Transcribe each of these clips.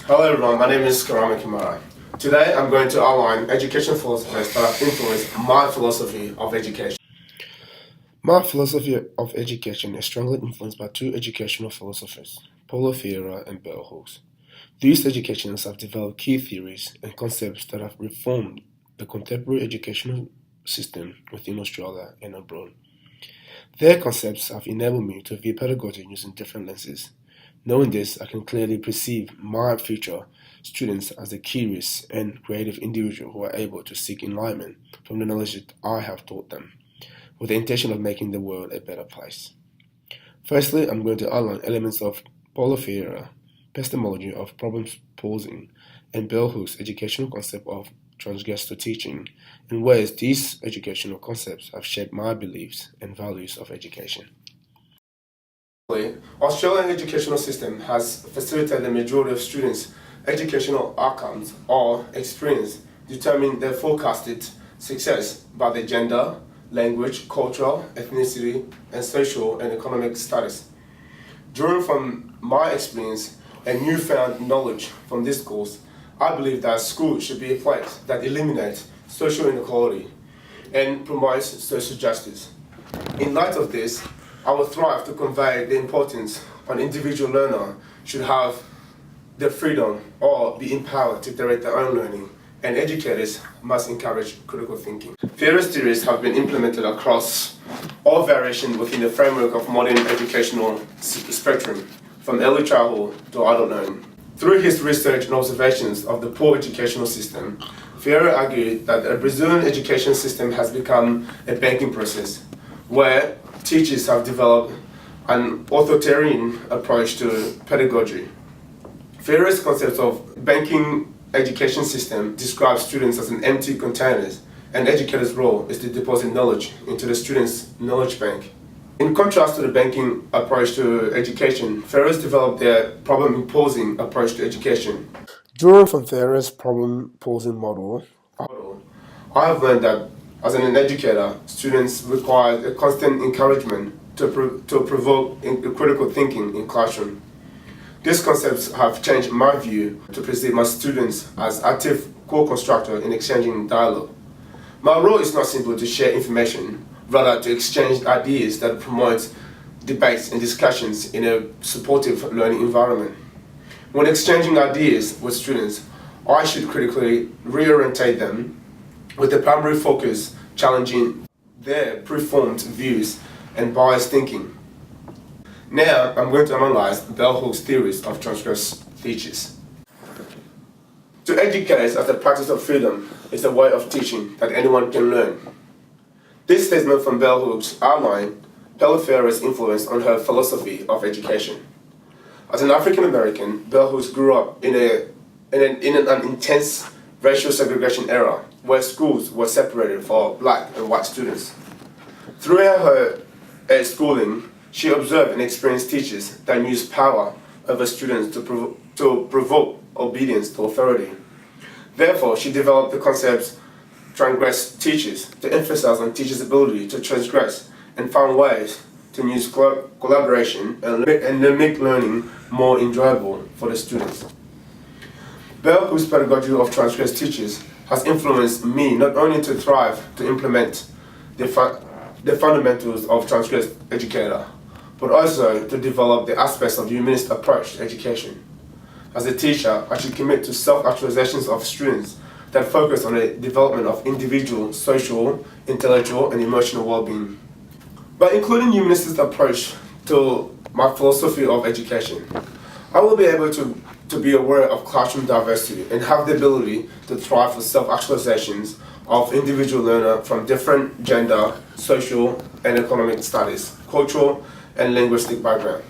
Hello everyone, my name is Karama Kimara. Today I'm going to outline education philosophies that have influenced my philosophy of education. My philosophy of education is strongly influenced by two educational philosophers, Paulo Freire and Bell Hooks. These educations have developed key theories and concepts that have reformed the contemporary educational system within Australia and abroad. Their concepts have enabled me to view pedagogy using different lenses. Knowing this, I can clearly perceive my future students as a curious and creative individual who are able to seek enlightenment from the knowledge that I have taught them, with the intention of making the world a better place. Firstly, I'm going to outline elements of Paulo Freire, epistemology of problem posing, and Bell Hooks' educational concept of transgressor teaching, and ways these educational concepts have shaped my beliefs and values of education. Australian educational system has facilitated the majority of students' educational outcomes or experience determine their forecasted success by their gender, language, cultural, ethnicity, and social and economic status. Drawing from my experience and newfound knowledge from this course, I believe that school should be a place that eliminates social inequality and promotes social justice. In light of this, I will strive to convey the importance an individual learner should have the freedom or be empowered to direct their own learning, and educators must encourage critical thinking. Freire's theories have been implemented across all variations within the framework of modern educational spectrum, from early childhood to adult learning. Through his research and observations of the poor educational system, Freire argued that the Brazilian education system has become a banking process, where teachers have developed an authoritarian approach to pedagogy. Freire's concept of banking education system describes students as an empty containers, and educators' role is to deposit knowledge into the students' knowledge bank. In contrast to the banking approach to education, Freire's developed their problem-posing approach to education. Drawing from Freire's problem-posing model, I have learned that as an educator, students require a constant encouragement to provoke critical thinking in classroom. These concepts have changed my view to perceive my students as active co-constructors in exchanging dialogue. My role is not simply to share information, rather to exchange ideas that promote debates and discussions in a supportive learning environment. When exchanging ideas with students, I should critically reorientate them with the primary focus challenging their preformed views and biased thinking. Now, I'm going to analyze Bell Hooks' theories of transgressor teachers. To educate as the practice of freedom is a way of teaching that anyone can learn. This statement from Bell Hooks outlined Paulo Freire's influence on her philosophy of education. As an African American, Bell Hooks grew up in an intense racial segregation era where schools were separated for black and white students. Throughout her schooling, she observed and experienced teachers that used power over students to provoke obedience to authority. Therefore, she developed the concepts transgress teachers to emphasize on teachers' ability to transgress and found ways to use collaboration and make learning more enjoyable for the students. Bell Hooks' pedagogy of transgress teachers has influenced me not only to thrive to implement the fundamentals of transgress educator, but also to develop the aspects of humanist approach to education. As a teacher, I should commit to self-actualizations of students that focus on the development of individual, social, intellectual, and emotional well-being. By including humanist approach to my philosophy of education, I will be able to be aware of classroom diversity and have the ability to thrive for self-actualizations of individual learner from different gender, social, and economic status, cultural, and linguistic background.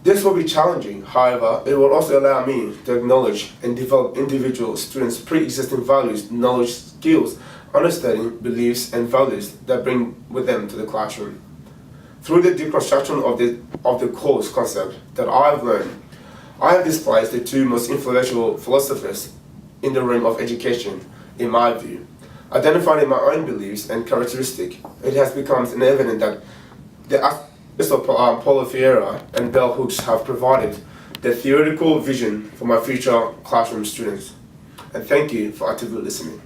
This will be challenging, however, it will also allow me to acknowledge and develop individual students' pre-existing values, knowledge, skills, understanding, beliefs, and values that bring with them to the classroom. Through the deconstruction of the course concept that I have learned, I have displaced the two most influential philosophers in the realm of education, in my view. Identifying my own beliefs and characteristics, it has become evident that the aspects of Paulo Freire and Bell Hooks have provided the theoretical vision for my future classroom students. And thank you for actively listening.